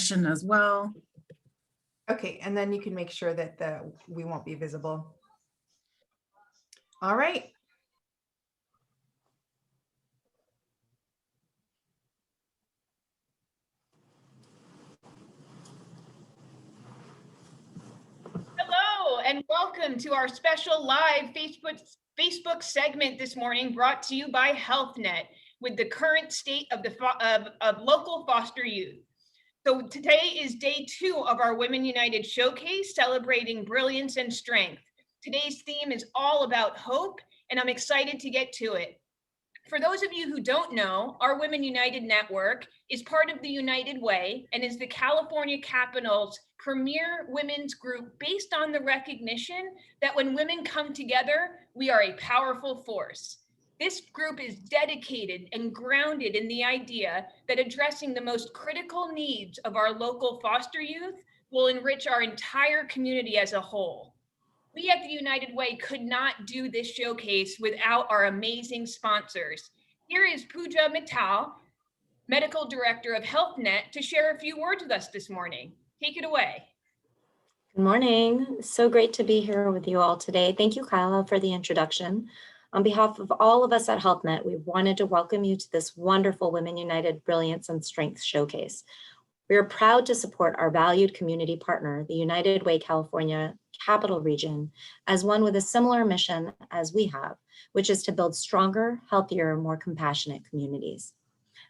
session as well. Okay, and then you can make sure that we won't be visible. All right. Hello, and welcome to our special live Facebook segment this morning, brought to you by HealthNet with the current state of local foster youth. So today is day 2 of our Women United Showcase, celebrating brilliance and strength. Today's theme is all about hope, and I'm excited to get to it. For those of you who don't know, our Women United Network is part of the United Way and is the California capital's premier women's group, based on the recognition that when women come together, we are a powerful force. This group is dedicated and grounded in the idea that addressing the most critical needs of our local foster youth will enrich our entire community as a whole. We at the United Way could not do this showcase without our amazing sponsors. Here is Pooja Mittal, Medical Director of HealthNet, to share a few words with us this morning. Take it away. Good morning. So great to be here with you all today. Thank you, Kyla, for the introduction. On behalf of all of us at HealthNet, we wanted to welcome you to this wonderful Women United Brilliance and Strength Showcase. We are proud to support our valued community partner, the United Way California Capital Region, as one with a similar mission as we have, which is to build stronger, healthier, more compassionate communities.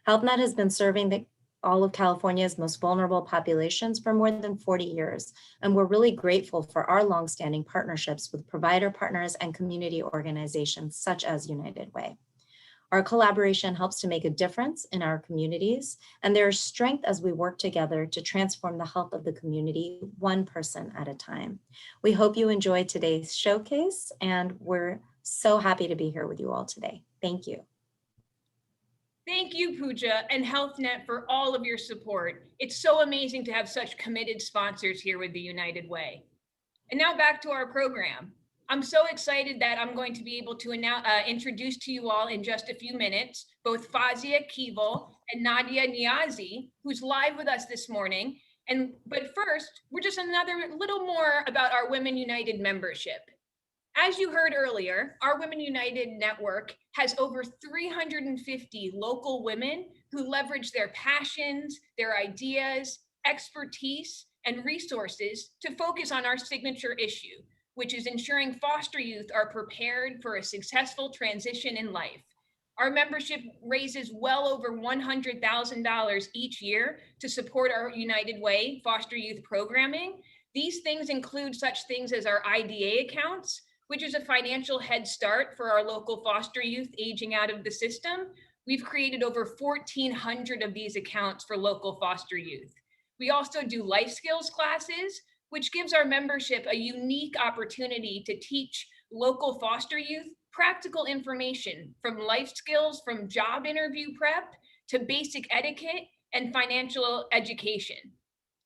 HealthNet has been serving all of California's most vulnerable populations for more than 40 years, and we're really grateful for our longstanding partnerships with provider partners and community organizations such as United Way. Our collaboration helps to make a difference in our communities, and there is strength as we work together to transform the health of the community, one person at a time. We hope you enjoy today's showcase, and we're so happy to be here with you all today. Thank you. Thank you, Pooja, and HealthNet for all of your support. It's so amazing to have such committed sponsors here with the United Way. And now back to our program. I'm so excited that I'm going to be able to introduce to you all in just a few minutes, both Fawzia, Keval, and Nadia, Niazi, who's live with us this morning. But first, we're just another little more about our Women United membership. As you heard earlier, our Women United network has over 350 local women who leverage their passions, their ideas, expertise, and resources to focus on our signature issue, which is ensuring foster youth are prepared for a successful transition in life. Our membership raises well over $100,000 each year to support our United Way foster youth programming. These things include such things as our IDA accounts, which is a financial head start for our local foster youth aging out of the system. We've created over 1,400 of these accounts for local foster youth. We also do life skills classes, which gives our membership a unique opportunity to teach local foster youth practical information, from life skills, from job interview prep to basic etiquette and financial education.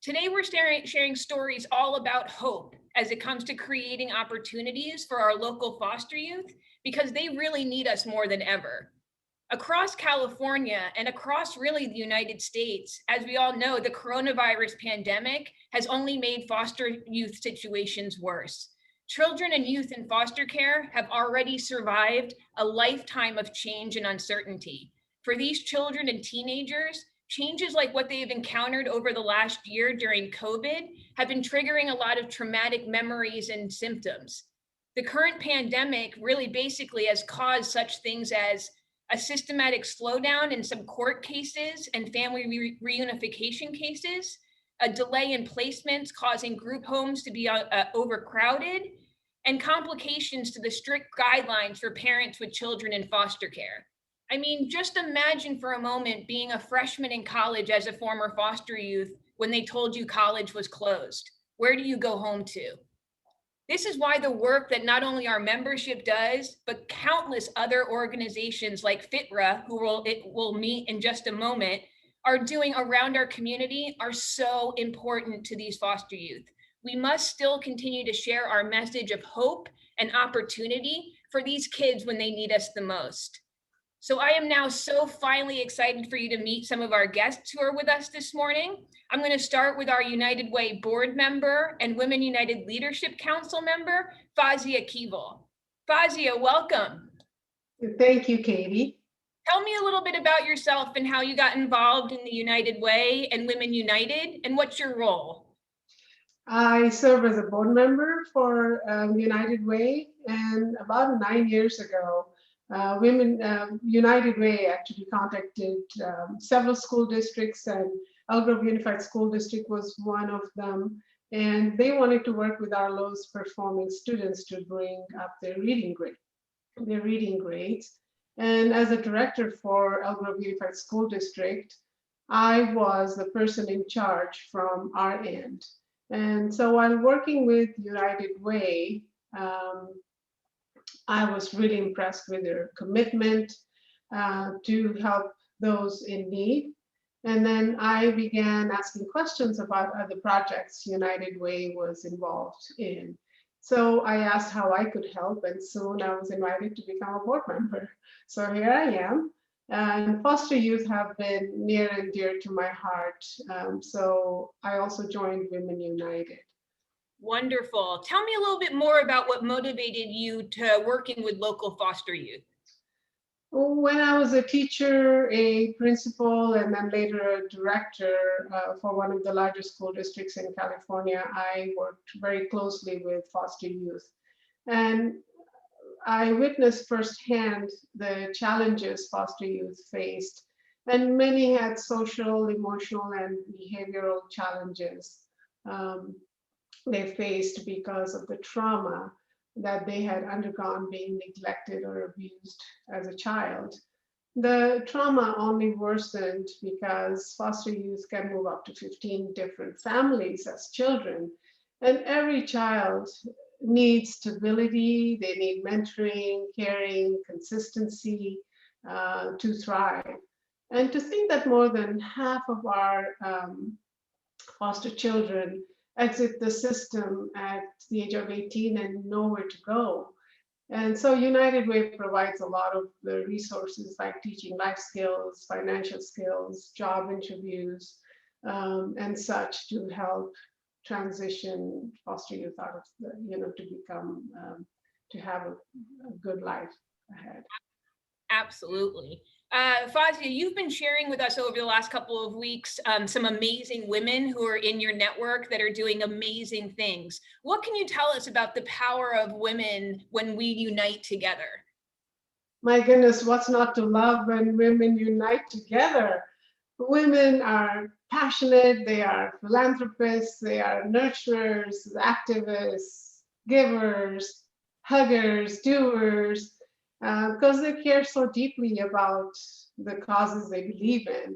Today, we're sharing stories all about hope as it comes to creating opportunities for our local foster youth, because they really need us more than ever. Across California and across really the United States, as we all know, the coronavirus pandemic has only made foster youth situations worse. Children and youth in foster care have already survived a lifetime of change and uncertainty. For these children and teenagers, changes like what they've encountered over the last year during COVID have been triggering a lot of traumatic memories and symptoms. The current pandemic really basically has caused such things as a systematic slowdown in some court cases and family reunification cases, a delay in placements causing group homes to be overcrowded, and complications to the strict guidelines for parents with children in foster care. I mean, just imagine for a moment being a freshman in college as a former foster youth when they told you college was closed. Where do you go home to? This is why the work that not only our membership does, but countless other organizations like FITRAH, who we'll meet in just a moment, are doing around our community are so important to these foster youth. We must still continue to share our message of hope and opportunity for these kids when they need us the most. So I am now so finally excited for you to meet some of our guests who are with us this morning. I'm going to start with our United Way board member and Women United Leadership Council member, Fawzia Keval. Fawzia, welcome. Thank you, Katie. Tell me a little bit about yourself and how you got involved in the United Way and Women United, and what's your role? I serve as a board member for United Way, and about 9 years ago, United Way actually contacted several school districts, and Elk Grove Unified School District was one of them. And they wanted to work with our lowest performing students to bring up their reading grades. And as a director for Elk Grove Unified School District, I was the person in charge from our end. And so while working with United Way, I was really impressed with their commitment to help those in need. And then I began asking questions about other projects United Way was involved in. So I asked how I could help, and soon I was invited to become a board member. So here I am. And foster youth have been near and dear to my heart. So I also joined Women United. Wonderful. Tell me a little bit more about what motivated you to working with local foster youth. When I was a teacher, a principal, and then later a director for one of the largest school districts in California, I worked very closely with foster youth. And I witnessed firsthand the challenges foster youth faced. And many had social, emotional, and behavioral challenges they faced because of the trauma that they had undergone being neglected or abused as a child. The trauma only worsened because foster youth can move up to 15 different families as children. And every child needs stability, they need mentoring, caring, consistency to thrive. And to think that more than half of our foster children exit the system at the age of 18 and nowhere to go. And so United Way provides a lot of the resources like teaching life skills, financial skills, job interviews, and such to help transition foster youth out of the, to become, to have a good life ahead. Absolutely. Fawzia, you've been sharing with us over the last couple of weeks some amazing women who are in your network that are doing amazing things. What can you tell us about the power of women when we unite together? My goodness, what's not to love when women unite together? Women are passionate, they are philanthropists, they are nurturers, activists, givers, huggers, doers, because they care so deeply about the causes they believe in.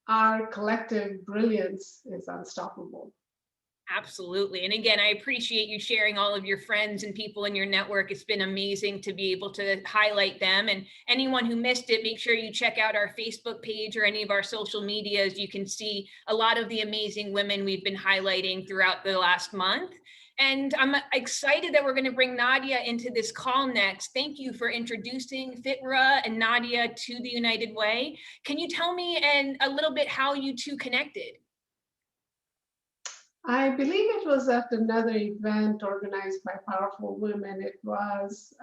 Our collective brilliance is unstoppable. Absolutely. And again, I appreciate you sharing all of your friends and people in your network. It's been amazing to be able to highlight them. And anyone who missed it, make sure you check out our Facebook page or any of our social medias. You can see a lot of the amazing women we've been highlighting throughout the last month. And I'm excited that we're going to bring Nadia into this call next. Thank you for introducing FITRAH and Nadia to the United Way. Can you tell me a little bit how you two connected? I believe it was at another event organized by Powerful Women. It was,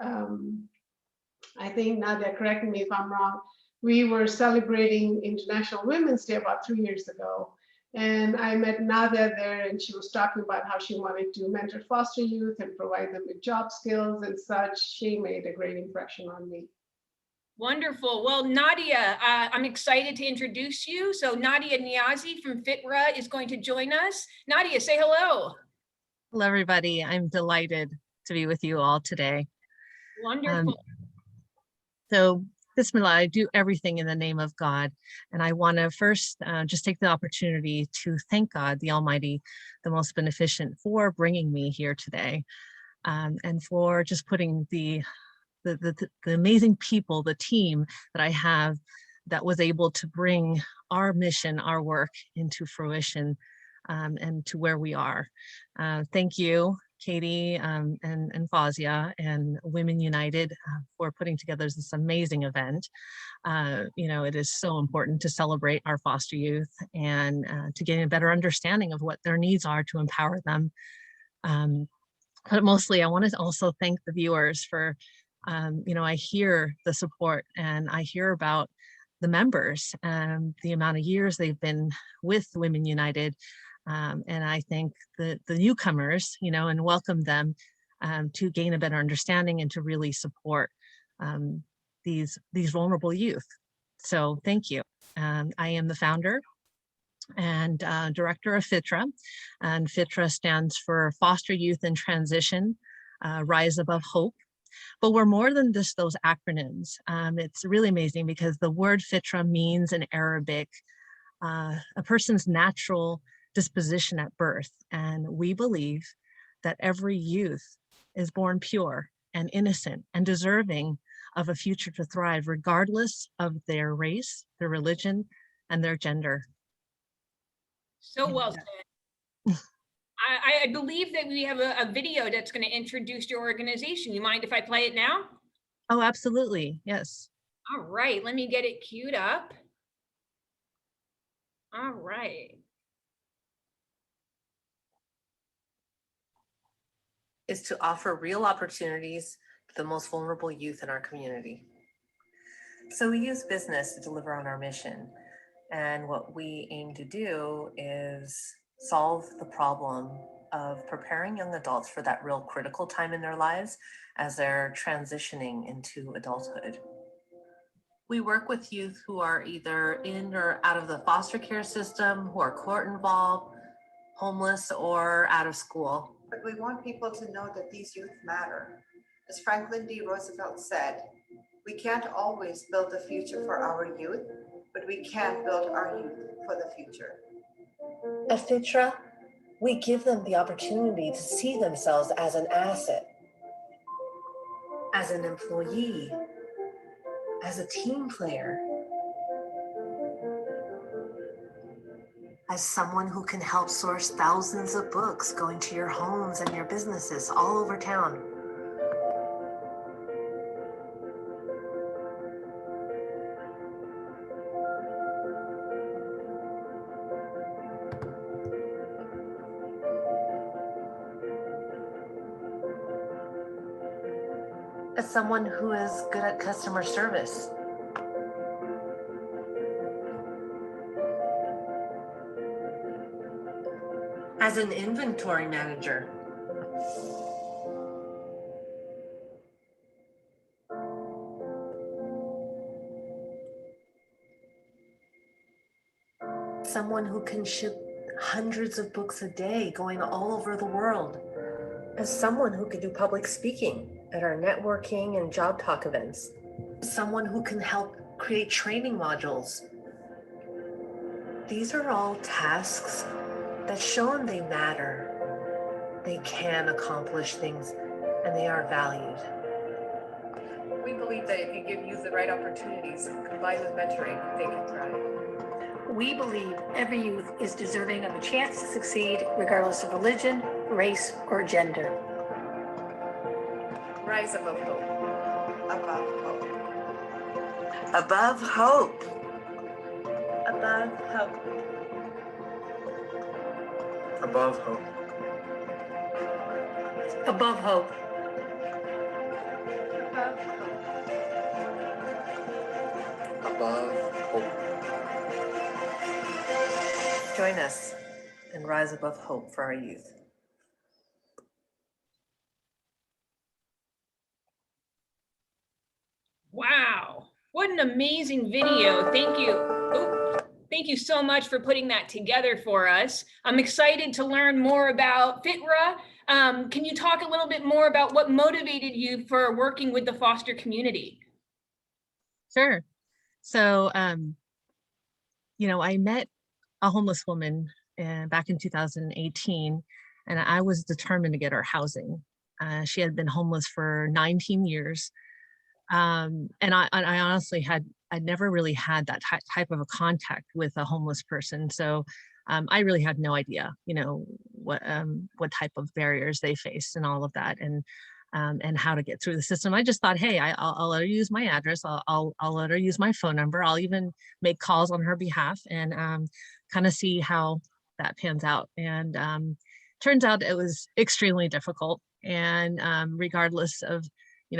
I think, Nadia, correct me if I'm wrong, we were celebrating International Women's Day about 3 years ago. And I met Nadia there, and she was talking about how she wanted to mentor foster youth and provide them with job skills and such. She made a great impression on me. Wonderful. Well, Nadia, I'm excited to introduce you. So Nadia Niazi from FITRAH is going to join us. Nadia, say hello. Hello, everybody. I'm delighted to be with you all today. Wonderful. So, Bismillah, I do everything in the name of God. And I want to first just take the opportunity to thank God, the Almighty, the most beneficent, for bringing me here today, and for just putting the amazing people, the team that I have that was able to bring our mission, our work into fruition, and to where we are. Thank you. Katie and Fawzia and Women United for putting together this amazing event. It is so important to celebrate our foster youth and to gain a better understanding of what their needs are to empower them. But mostly I want to also thank the viewers for, I hear the support and I hear about the members and the amount of years they've been with Women United. And I thank the newcomers, and welcome them to gain a better understanding and to really support these vulnerable youth. So thank you. I am the founder and director of FITRAH, and FITRAH stands for Foster Youth in Transition, Rise Above Hope. But we're more than just those acronyms. It's really amazing because the word FITRAH means in Arabic, a person's natural disposition at birth. And we believe that every youth is born pure and innocent and deserving of a future to thrive, regardless of their race, their religion, and their gender. So well said. I believe that we have a video that's going to introduce your organization. You mind if I play it now? Oh, absolutely. Yes. All right. Let me get it queued up. All right. Is to offer real opportunities to the most vulnerable youth in our community. So we use business to deliver on our mission. And what we aim to do is solve the problem of preparing young adults for that real critical time in their lives as they're transitioning into adulthood. We work with youth who are either in or out of the foster care system, who are court involved, homeless, or out of school. But we want people to know that these youth matter. As Franklin D. Roosevelt said, we can't always build the future for our youth, but we can build our youth for the future. At FITRAH, we give them the opportunity to see themselves as an asset, as an employee, as a team player, as someone who can help source thousands of books going to your homes and your businesses all over town. As someone who is good at customer service. As an inventory manager. Someone who can ship hundreds of books a day going all over the world. As someone who can do public speaking at our networking and job talk events. Someone who can help create training modules. These are all tasks that show them they matter, they can accomplish things, and they are valued. We believe that if you give youth the right opportunities, combined with mentoring, they can thrive. We believe every youth is deserving of a chance to succeed, regardless of religion, race, or gender. Rise above hope. Above hope. Above hope. Above hope. Above hope. Above hope. Above hope. Join us and rise above hope for our youth. Wow, what an amazing video. Thank you. Oh, thank you so much for putting that together for us. I'm excited to learn more about FITRAH. Can you talk a little bit more about what motivated you for working with the foster community? Sure. So, I met a homeless woman back in 2018, and I was determined to get her housing. She had been homeless for 19 years. And I honestly I'd never really had that type of a contact with a homeless person. So I really had no idea, what type of barriers they faced and all of that, and how to get through the system. I just thought, hey, I'll let her use my address. I'll let her use my phone number. I'll even make calls on her behalf and kind of see how that pans out. And turns out it was extremely difficult. And regardless of,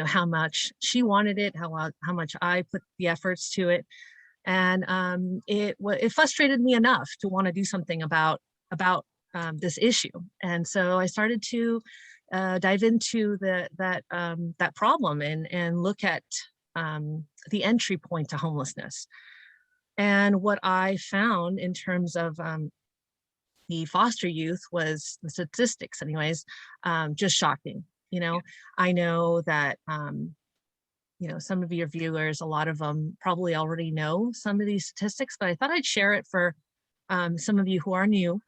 how much she wanted it, how much I put the efforts to it, and it frustrated me enough to want to do something about this issue. And so I started to dive into that problem and look at the entry point to homelessness. And what I found in terms of the foster youth was, the statistics anyways, just shocking. I know that some of your viewers, a lot of them probably already know some of these statistics, but I thought I'd share it for some of you who are new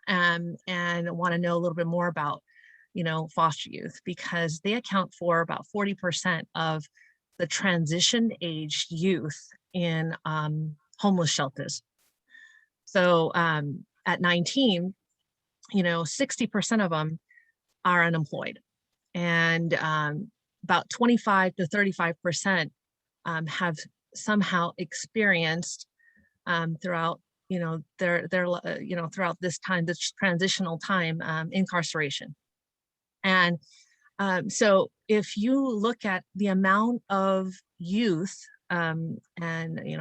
and want to know a little bit more about foster youth, because they account for about 40% of the transition age youth in homeless shelters. So at 19, 60% of them are unemployed, and about 25 to 35% have somehow experienced throughout their throughout this time, this transitional time, incarceration. And so if you look at the amount of youth and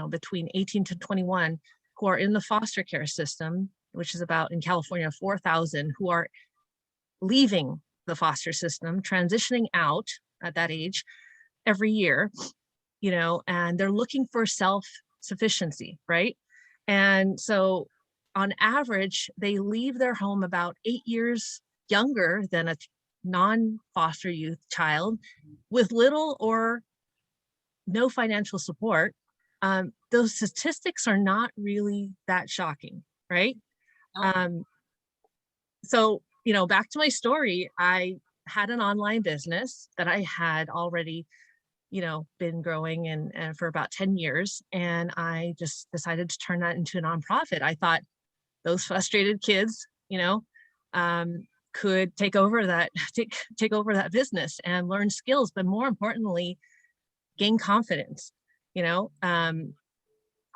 between 18 to 21 who are in the foster care system, which is about, in California, 4,000 who are leaving the foster system, transitioning out at that age every year, and they're looking for self-sufficiency, right? And so on average, they leave their home about 8 years younger than a non-foster youth child with little or no financial support. Those statistics are not really that shocking, right? So, back to my story, I had an online business that I had already, been growing and for about 10 years. And I just decided to turn that into a nonprofit. I thought those frustrated kids, could take over that business and learn skills, but more importantly, gain confidence.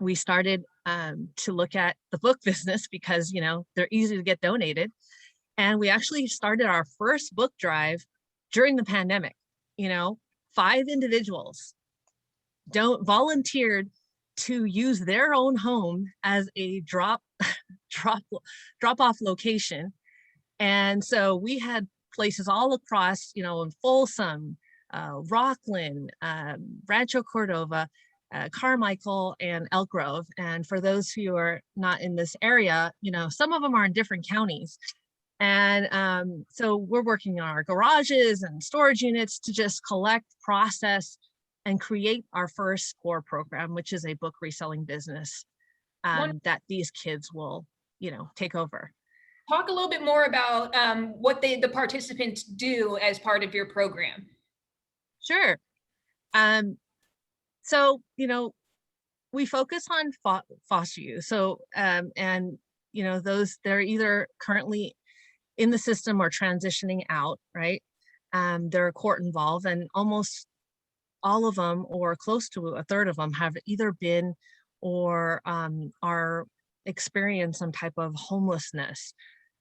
We started to look at the book business because they're easy to get donated, and we actually started our first book drive during the pandemic. 5 individuals volunteered to use their own home as a drop off location. And so we had places all across, in Folsom, Rockland, Rancho Cordova, Carmichael, and Elk Grove. And for those who are not in this area, some of them are in different counties. And so we're working on our garages and storage units to just collect, process, and create our first core program, which is a book reselling business that these kids will, take over. Talk a little bit more about what the participants do as part of your program. Sure. So, we focus on foster youth. So, those, they're either currently in the system or transitioning out, right? They're court involved, and almost all of them, or close to a third of them, have either been or are experience some type of homelessness,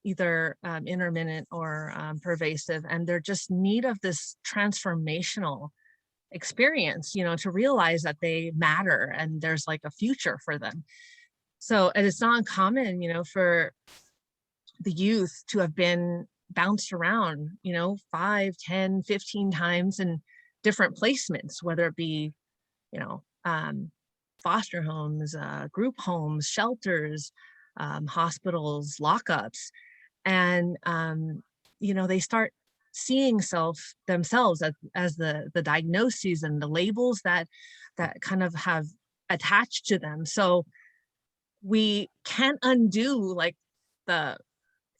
either intermittent or pervasive, and they're just in need of this transformational experience, to realize that they matter and there's like a future for them. So, and it's not uncommon, for the youth to have been bounced around, 5, 10, 15 times in different placements, whether it be, foster homes, group homes, shelters, hospitals, lockups. And, they start seeing themselves as the diagnoses and the labels that kind of have attached to them. So we can't undo like the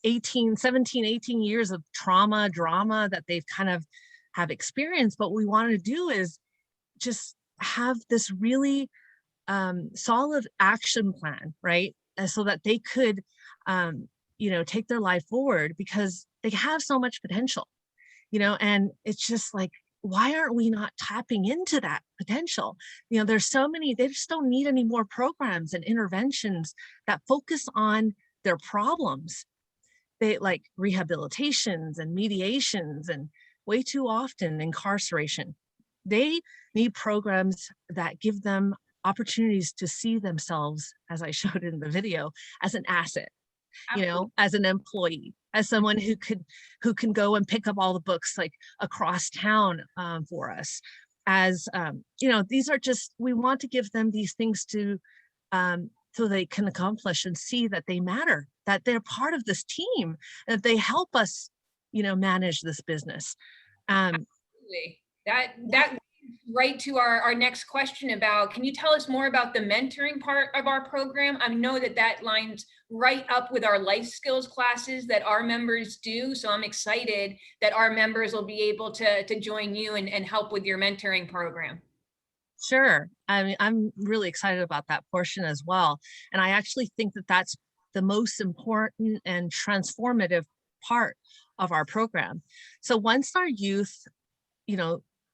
17, 18 years of drama that they've kind of have experienced. But what we want to do is just have this really solid action plan, right? And so that they could take their life forward because they have so much potential, and it's just like, why aren't we not tapping into that potential? There's so many, they just don't need any more programs and interventions that focus on their problems. They like rehabilitations and mediations, and way too often incarceration. They need programs that give them opportunities to see themselves, as I showed in the video, as an asset, as an employee, as someone who can go and pick up all the books like across town for us. As these are just, we want to give them these things to so they can accomplish and see that they matter, that they're part of this team, that they help us, manage this business. Absolutely. That leads right to our next question about, can you tell us more about the mentoring part of our program? I know that lines right up with our life skills classes that our members do. So I'm excited that our members will be able to join you and help with your mentoring program. Sure. I mean, I'm really excited about that portion as well. And I actually think that that's the most important and transformative part of our program. So once our youth,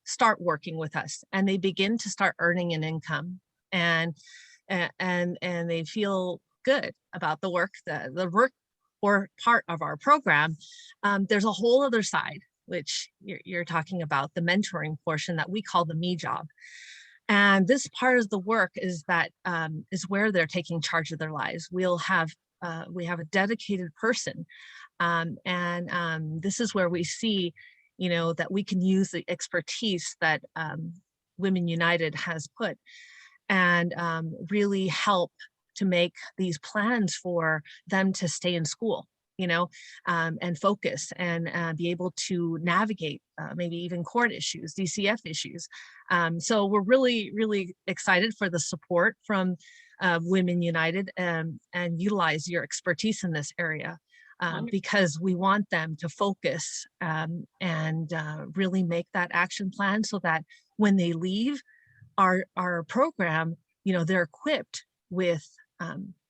start working with us and they begin to start earning an income and they feel good about the work, the work or part of our program, there's a whole other side, which you're talking about, the mentoring portion that we call the me job. And this part of the work is that is where they're taking charge of their lives. We have a dedicated person, and this is where we see, that we can use the expertise that Women United has put and really help to make these plans for them to stay in school, and focus and be able to navigate maybe even court issues, DCF issues. So we're really, really excited for the support from Women United and utilize your expertise in this area. Because we want them to focus and really make that action plan so that when they leave our program, they're equipped with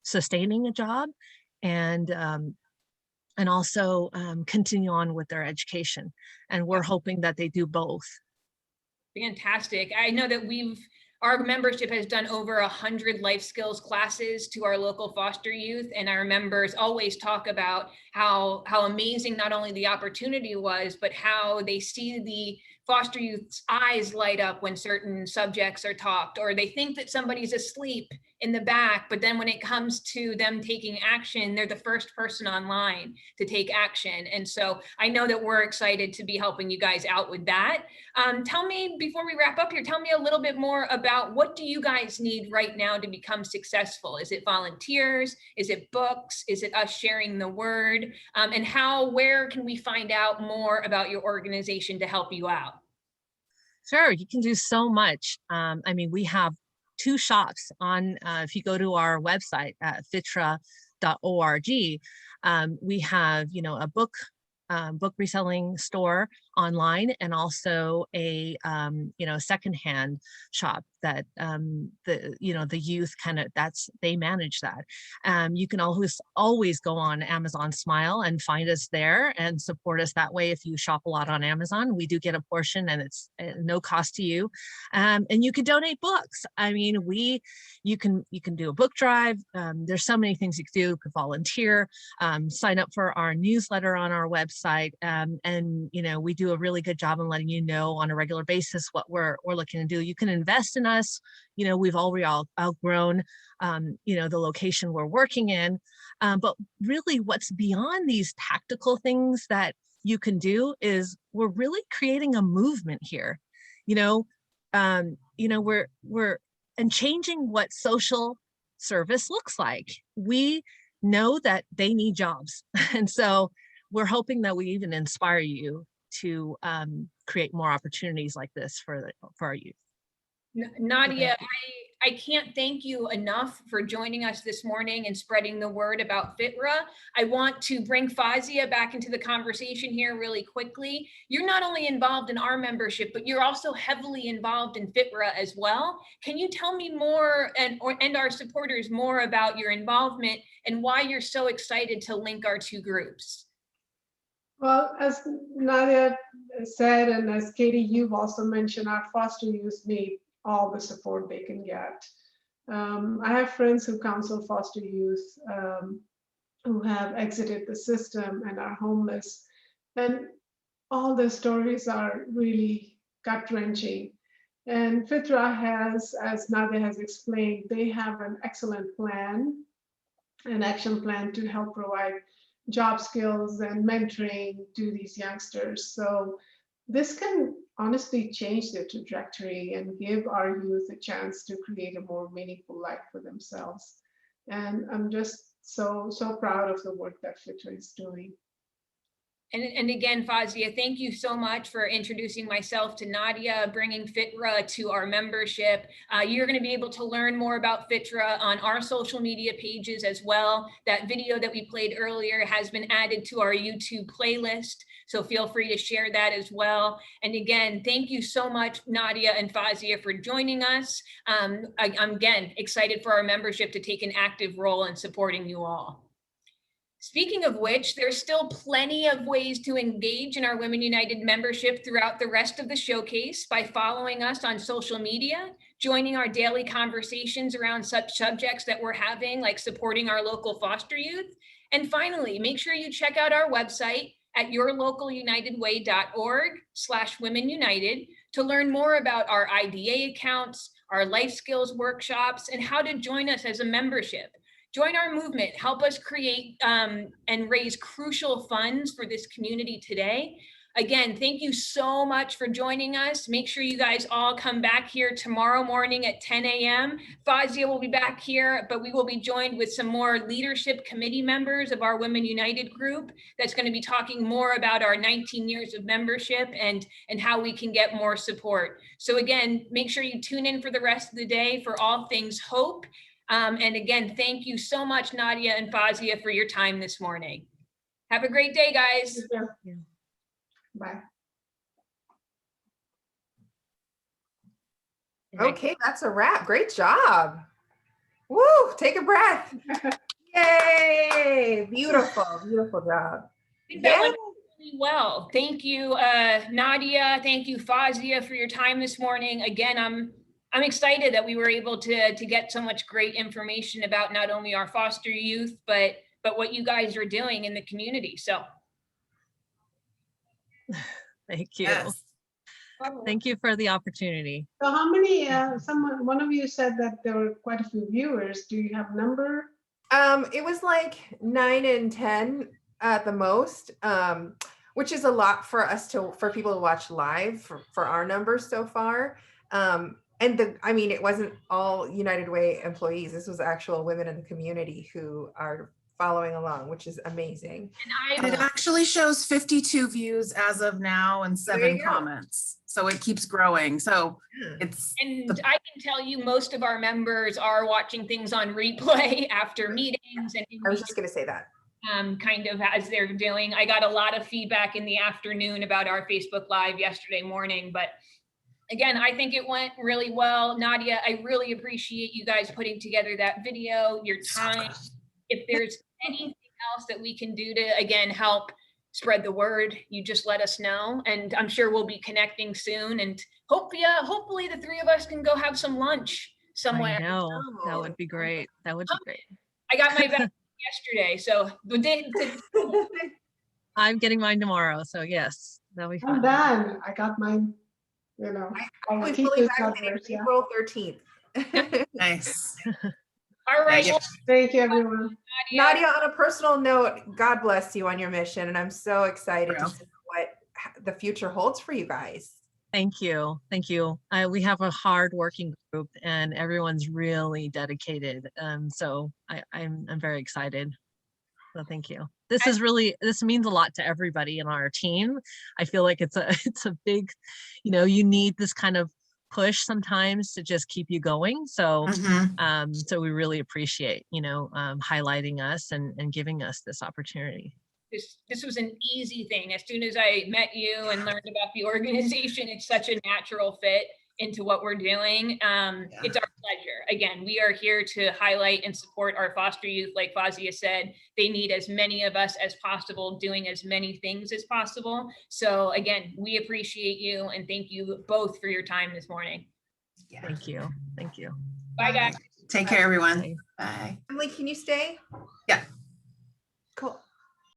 sustaining a job and also continue on with their education. And we're hoping that they do both. Fantastic. I know that our membership has done over 100 life skills classes to our local foster youth. And our members always talk about how amazing not only the opportunity was, but how they see the foster youth's eyes light up when certain subjects are talked, or they think that somebody's asleep in the back, but then when it comes to them taking action, they're the first person online to take action. And so I know that we're excited to be helping you guys out with that. Tell me, before we wrap up here, tell me a little bit more about what do you guys need right now to become successful? Is it volunteers? Is it books? Is it us sharing the word? And where can we find out more about your organization to help you out? Sure, you can do so much. I mean, we have 2 shops on, if you go to our website at FITRAH.org, we have, a book reselling store online, and also a secondhand shop that the youth they manage that. You can always go on Amazon Smile and find us there and support us that way. If you shop a lot on Amazon, we do get a portion, and it's no cost to you. And you can donate books. I mean, you can do a book drive. There's so many things you can do. You could volunteer, sign up for our newsletter on our website, and we do a really good job in letting you know on a regular basis what we're looking to do. You can invest in us. We've already outgrown the location we're working in, but really what's beyond these tactical things that you can do is we're really creating a movement here. We're changing what social service looks like. We know that they need jobs, and so we're hoping that we even inspire you to create more opportunities like this for our youth. Nadia, I can't thank you enough for joining us this morning and spreading the word about FITRAH. I want to bring Fawzia back into the conversation here really quickly. You're not only involved in our membership, but you're also heavily involved in FITRAH as well. Can you tell me more and our supporters more about your involvement and why you're so excited to link our two groups? Well, as Nadia said, and as Katie, you've also mentioned, our foster youth need all the support they can get. I have friends who counsel foster youth who have exited the system and are homeless. And all the stories are really gut-wrenching. And FITRAH has, as Nadia has explained, they have an excellent plan, an action plan to help provide job skills and mentoring to these youngsters. So this can honestly change their trajectory and give our youth a chance to create a more meaningful life for themselves. And I'm just so proud of the work that FITRAH is doing. And again, Fawzia, thank you so much for introducing myself to Nadia, bringing FITRAH to our membership. You're going to be able to learn more about FITRAH on our social media pages as well. That video that we played earlier has been added to our YouTube playlist, so feel free to share that as well. And again, thank you so much, Nadia and Fawzia, for joining us. I'm again excited for our membership to take an active role in supporting you all. Speaking of which, there's still plenty of ways to engage in our Women United membership throughout the rest of the showcase by following us on social media, joining our daily conversations around such subjects that we're having, like supporting our local foster youth. And finally, make sure you check out our website at yourlocalunitedway.org/womenunited to learn more about our IDA accounts, our life skills workshops, and how to join us as a membership. Join our movement, help us create and raise crucial funds for this community today. Again, thank you so much for joining us. Make sure you guys all come back here tomorrow morning at 10 a.m. Fawzia will be back here, but we will be joined with some more leadership committee members of our Women United group that's going to be talking more about our 19 years of membership and how we can get more support. So again, make sure you tune in for the rest of the day for all things hope. And again, thank you so much, Nadia and Fawzia, for your time this morning. Have a great day, guys. Yeah. Bye. Okay, that's a wrap. Great job. Woo, take a breath. Yay, beautiful, beautiful job. I think that went really well. Thank you, Nadia. Thank you, Fawzia, for your time this morning. Again, I'm excited that we were able to get so much great information about not only our foster youth, but what you guys are doing in the community. So Thank you. Yes. Thank you for the opportunity. So how many, one of you said that there were quite a few viewers. Do you have a number? It was like 9 and 10 at the most, which is a lot for people to watch live for our numbers so far. I mean, it wasn't all United Way employees. This was actual women in the community who are following along, which is amazing. And it actually shows 52 views as of now and 7 comments. So it keeps growing. So it's. And I can tell you most of our members are watching things on replay after meetings. And I was just going to say that. Kind of as they're doing. I got a lot of feedback in the afternoon about our Facebook Live yesterday morning, but again, I think it went really well. Nadia, I really appreciate you guys putting together that video, your time. If there's anything else that we can do to, again, help spread the word, you just let us know. And I'm sure we'll be connecting soon. And hopefully the three of us can go have some lunch somewhere. I know, that would be great. That would be great. I got my vaccine yesterday, so the day I'm getting mine tomorrow, so yes, that'll be fun. I'm done. I got mine. You know, I was fully vaccinated April 13th. Nice. All right. Well, thank you, everyone. Nadia, on a personal note, God bless you on your mission. And I'm so excited to see what the future holds for you guys. Thank you. Thank you. We have a hard working group and everyone's really dedicated. So I'm very excited. So thank you. This means a lot to everybody in our team. I feel like it's a big, you need this kind of push sometimes to just keep you going. So, Mhm. so we really appreciate, highlighting us and giving us this opportunity. This was an easy thing. As soon as I met you and learned about the organization, it's such a natural fit into what we're doing. It's our pleasure. Again, we are here to highlight and support our foster youth. Like Fawzia said, they need as many of us as possible doing as many things as possible. So again, we appreciate you and thank you both for your time this morning. Thank you. Thank you. Bye, guys. Take care, everyone. Bye. Bye. Emily, can you stay? Yeah. Cool.